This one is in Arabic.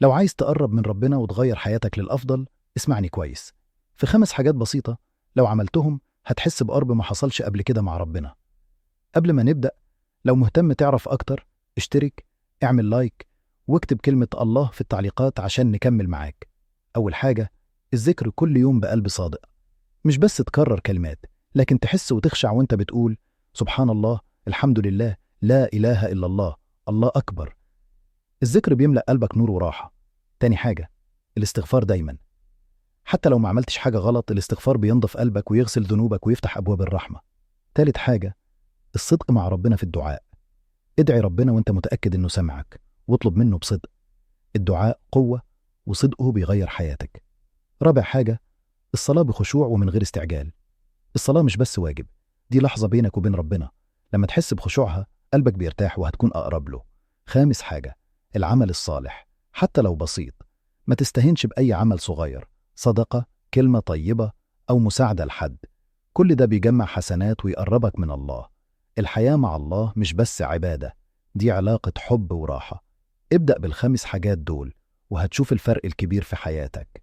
لو عايز تقرب من ربنا وتغير حياتك للأفضل، اسمعني كويس. في 5 حاجات بسيطة لو عملتهم هتحس بقرب ما حصلش قبل كده مع ربنا. قبل ما نبدأ، لو مهتم تعرف أكتر، اشترك، اعمل لايك، واكتب كلمة الله في التعليقات عشان نكمل معاك. أول حاجة، الذكر كل يوم بقلب صادق. مش بس تكرر كلمات، لكن تحس وتخشع وانت بتقول سبحان الله، الحمد لله، لا إله إلا الله، الله أكبر. الذكر بيملأ قلبك نور وراحة. تاني حاجة، الاستغفار دايما. حتى لو ما عملتش حاجة غلط، الاستغفار بينضف قلبك ويغسل ذنوبك ويفتح أبواب الرحمة. تالت حاجة، الصدق مع ربنا في الدعاء. ادعي ربنا وانت متأكد انه سمعك، واطلب منه بصدق. الدعاء قوة، وصدقه بيغير حياتك. رابع حاجة، الصلاة بخشوع ومن غير استعجال. الصلاة مش بس واجب، دي لحظة بينك وبين ربنا. لما تحس بخشوعها قلبك بيرتاح وهتكون أقرب له. خامس حاجة، العمل الصالح حتى لو بسيط. ما تستهينش بأي عمل صغير، صدقة، كلمة طيبة، أو مساعدة لحد. كل ده بيجمع حسنات ويقربك من الله. الحياة مع الله مش بس عبادة، دي علاقة حب وراحة. ابدأ بال5 حاجات دول وهتشوف الفرق الكبير في حياتك.